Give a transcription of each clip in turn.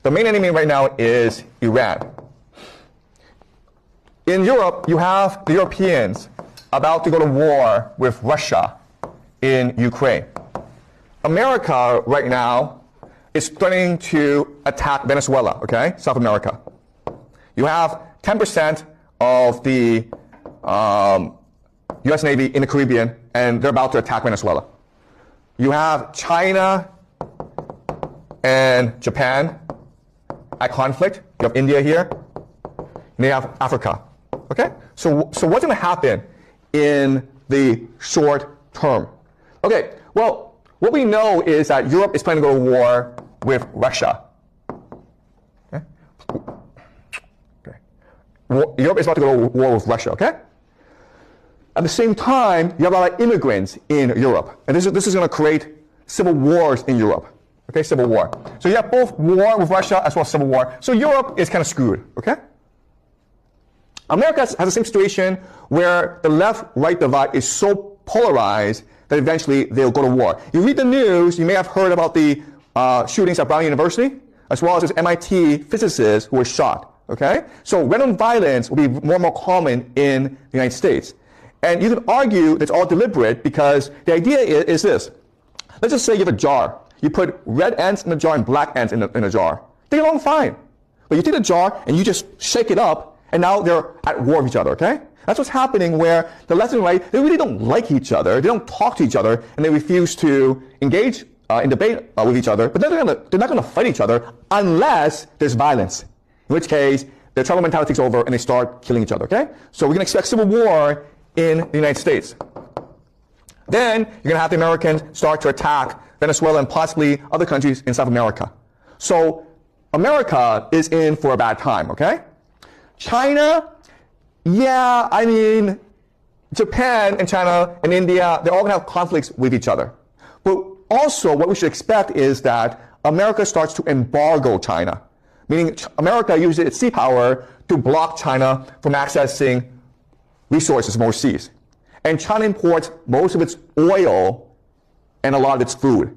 The main enemy right now is Iran. In Europe, you have the Europeans about to go to war with Russia in Ukraine. America right now is threatening to attack Venezuela, okay? South America. You have 10% of the US Navy in the Caribbean, and they're about to attack Venezuela. You have China and Japan at conflict. You have India here. And you have Africa. Okay? So what's going to happen in the short term? Okay, well, what we know is that Europe is planning to go to war with Russia. Okay? Europe is about to go to war with Russia, okay? At the same time, you have a lot of immigrants in Europe. And this is going to create civil wars in Europe. Okay, civil war. So you have both war with Russia as well as civil war. So Europe is kind of screwed, okay? America has the same situation where the left-right divide is so polarized that eventually they'll go to war. You read the news, you may have heard about the shootings at Brown University, as well as this MIT physicist who was shot, okay? So random violence will be more and more common in the United States. And you can argue that's all deliberate because the idea is this. Let's just say you have a jar. You put red ants in a jar and black ants in a jar. They get along fine. But you take the jar and you just shake it up, and now they're at war with each other, okay? That's what's happening where the left and right, they really don't like each other. They don't talk to each other, and they refuse to engage in debate with each other. But they're not going to fight each other unless there's violence, in which case their tribal mentality takes over and they start killing each other, okay? So we can expect civil war in the United States. Then you're going to have the Americans start to attack Venezuela and possibly other countries in South America. So America is in for a bad time, okay? China, yeah, I mean, Japan and China and India, they're all going to have conflicts with each other. But also what we should expect is that America starts to embargo China, meaning America uses its sea power to block China from accessing resources from overseas. And China imports most of its oil and a lot of its food.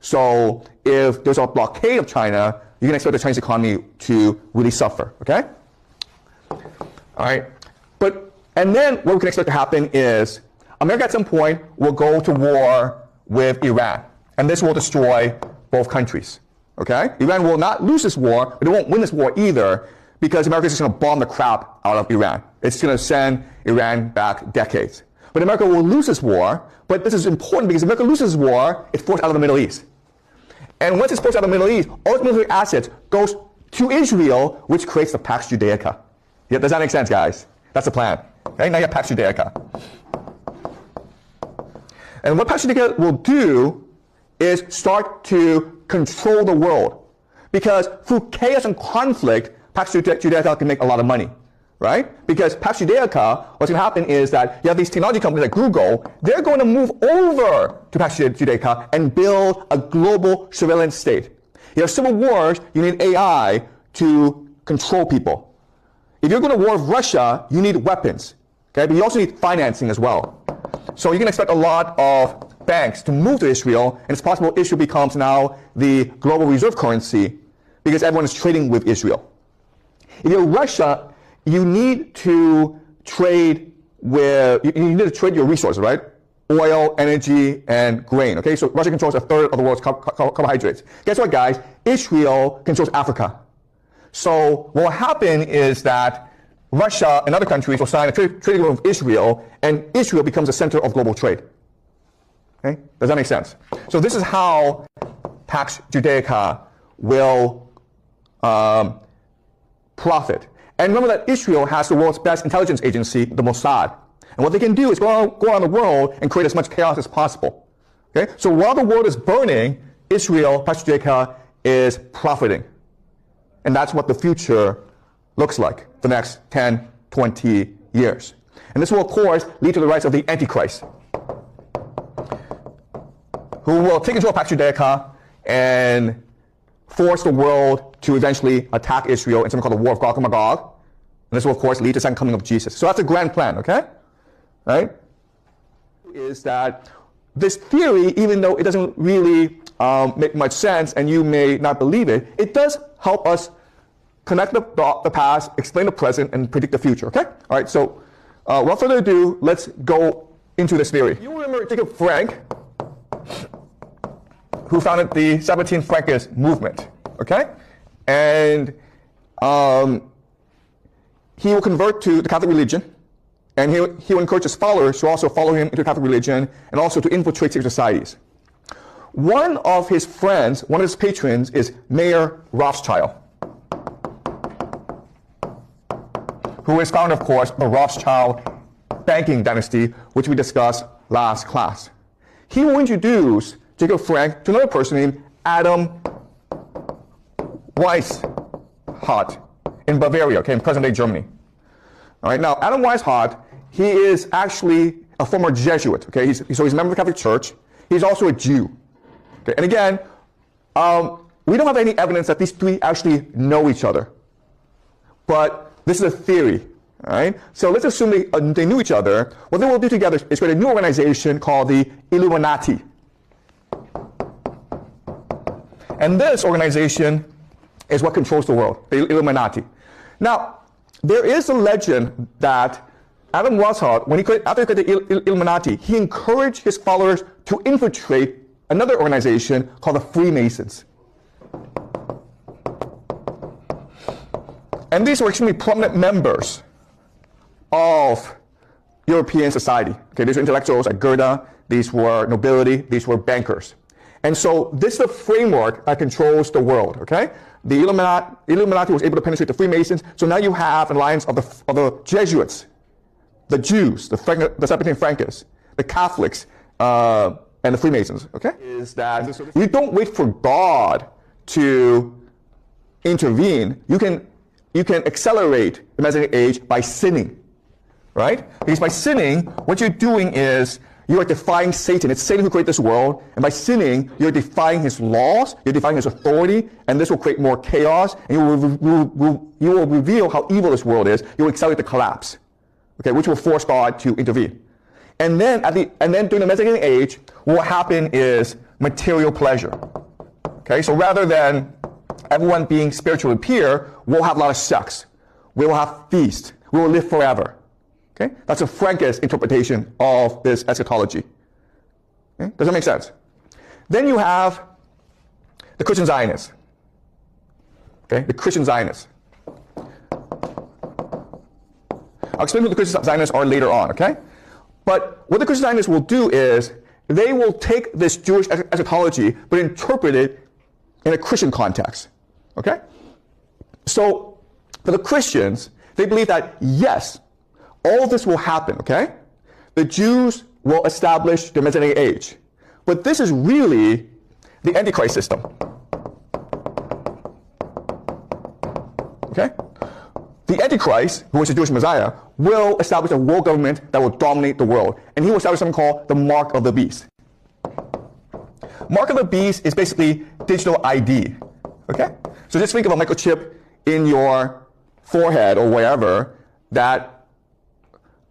So if there's a blockade of China, you can expect the Chinese economy to really suffer, okay? All right. And then what we can expect to happen is America at some point will go to war with Iran. And this will destroy both countries, okay? Iran will not lose this war, but it won't win this war either because America is just going to bomb the crap out of Iran. It's going to send Iran back decades. But America will lose this war, but this is important because if America loses this war, it's forced out of the Middle East. And once it's forced out of the Middle East, all its military assets goes to Israel, which creates the Pax Judaica. Yeah, does that make sense, guys? That's the plan. Okay, now you have Pax Judaica. And what Pax Judaica will do is start to control the world. Because through chaos and conflict, Pax Judaica can make a lot of money. Right? Because Pax Judaica, what's going to happen is that you have these technology companies like Google, they're going to move over to Pax Judaica and build a global surveillance state. You have civil wars, you need AI to control people. If you're going to war with Russia, you need weapons. Okay? But you also need financing as well. So you can expect a lot of banks to move to Israel, and it's possible Israel becomes now the global reserve currency because everyone is trading with Israel. If you're Russia, you need to trade your resources, right? Oil, energy, and grain, okay? So Russia controls a third of the world's carbohydrates. Guess what, guys? Israel controls Africa. So what will happen is that Russia and other countries will sign a trade agreement with Israel, and Israel becomes the center of global trade. Okay? Does that make sense? So this is how Pax Judaica will profit. And remember that Israel has the world's best intelligence agency, the Mossad. And what they can do is go around the world and create as much chaos as possible. Okay? So while the world is burning, Israel, Pax Judaica, is profiting. And that's what the future looks like for the next 10, 20 years. And this will, of course, lead to the rise of the Antichrist, who will take control of Pax Judaica and force the world to eventually attack Israel in something called the War of Gog and Magog. And this will, of course, lead to the second coming of Jesus. So that's a grand plan, okay? Right? Is that this theory, even though it doesn't really make much sense and you may not believe it, it does help us connect the past, explain the present, and predict the future, okay? All right, so without further ado, let's go into this theory. You remember Jacob Frank, who founded the 17th Frankist movement, okay? And he will convert to the Catholic religion, and he will encourage his followers to also follow him into the Catholic religion and also to infiltrate secret societies. One of his friends, one of his patrons, is Mayer Rothschild, who is founder, of course, of the Rothschild banking dynasty, which we discussed last class. He will introduce Jacob Frank to another person named Adam Weishaupt in Bavaria, okay, in present-day Germany. All right, now Adam Weishaupt, he is actually a former Jesuit, okay? So he's a member of the Catholic Church. He's also a Jew. Okay, and again, we don't have any evidence that these three actually know each other. But this is a theory, all right? So let's assume they knew each other. What they will do together is create a new organization called the Illuminati. And this organization is what controls the world, the Illuminati. Now, there is a legend that Adam Weishaupt, after he created the Illuminati, he encouraged his followers to infiltrate another organization called the Freemasons. And these were extremely prominent members of European society. Okay, these were intellectuals like Goethe, these were nobility, these were bankers. And so this is the framework that controls the world, okay? The Illuminati was able to penetrate the Freemasons, so now you have an alliance of the Jesuits, the Jews, the 17th Frankists, the Catholics, and the Freemasons, okay? Is that you don't wait for God to intervene. You can accelerate the Messianic age by sinning, right? Because by sinning, what you're doing is you are defying Satan. It's Satan who created this world, and by sinning, you're defying his laws, you're defying his authority, and this will create more chaos, and you will reveal how evil this world is. You will accelerate the collapse, okay, which will force God to intervene. And then during the Messianic age, what will happen is material pleasure. Okay, so rather than everyone being spiritually pure, we'll have a lot of sex. We will have feast. We will live forever. Okay, that's a Frankist interpretation of this eschatology. Okay? Does that make sense? Then you have the Christian Zionists. Okay, the Christian Zionists. I'll explain who the Christian Zionists are later on. Okay. But what the Christian Zionists will do is they will take this Jewish eschatology but interpret it in a Christian context. Okay? So for the Christians, they believe that yes, all of this will happen, okay? The Jews will establish the Messianic age. But this is really the Antichrist system. Okay? The Antichrist, who is the Jewish Messiah, will establish a world government that will dominate the world. And he will establish something called the Mark of the Beast. Mark of the Beast is basically digital ID. Okay? So just think of a microchip in your forehead or wherever that,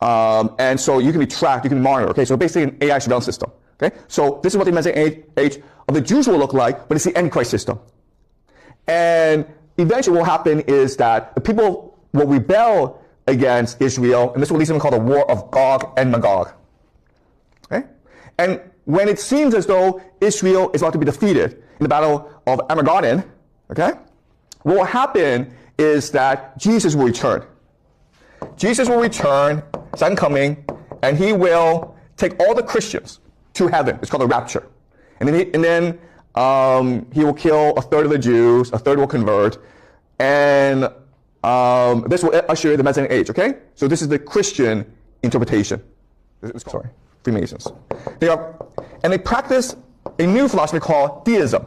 and so you can be tracked, you can monitor. Okay? So basically an AI surveillance system. Okay? So this is what the Messianic age of the Jews will look like, but it's the Antichrist system. And eventually what will happen is that the people will rebel against Israel, and this will lead to something called the War of Gog and Magog. Okay? And when it seems as though Israel is about to be defeated in the battle of Armageddon, okay, what will happen is that Jesus will return. Jesus will return, second coming, and he will take all the Christians to heaven. It's called the rapture. And then he will kill a third of the Jews, a third will convert, and this will usher in the Messianic age, okay? So this is the Christian interpretation. Sorry, Freemasons. They practice a new philosophy called deism.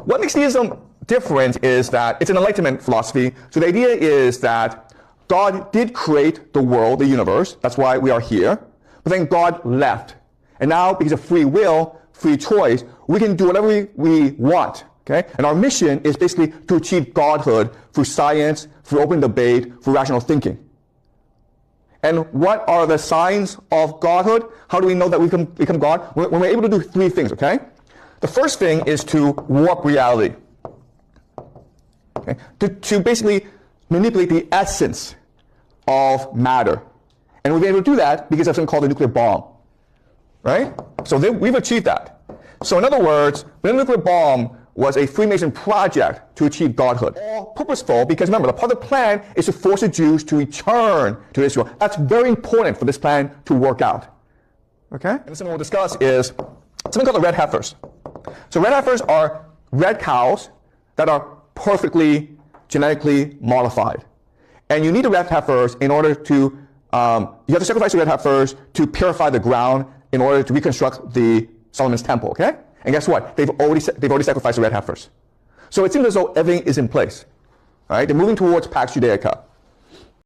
What makes deism different is that it's an Enlightenment philosophy. So the idea is that God did create the world, the universe. That's why we are here. But then God left. And now, because of free will, free choice, we can do whatever we want. Okay? And our mission is basically to achieve godhood through science, through open debate, through rational thinking. And what are the signs of godhood? How do we know that we can become God? When we're able to do three things, okay? The first thing is to warp reality. Okay? To basically manipulate the essence of matter. And we've been able to do that because of something called the nuclear bomb. Right? So we've achieved that. So in other words, the nuclear bomb was a Freemason project to achieve godhood. All purposeful because remember, the part of the plan is to force the Jews to return to Israel. That's very important for this plan to work out. Okay? And something we'll discuss is something called the red heifers. So red heifers are red cows that are perfectly genetically modified. And you need the red heifers in order to, you have to sacrifice the red heifers to purify the ground in order to reconstruct the Solomon's temple, okay? And guess what? They've already sacrificed the red heifers. So it seems as though everything is in place. All right? They're moving towards Pax Judaica.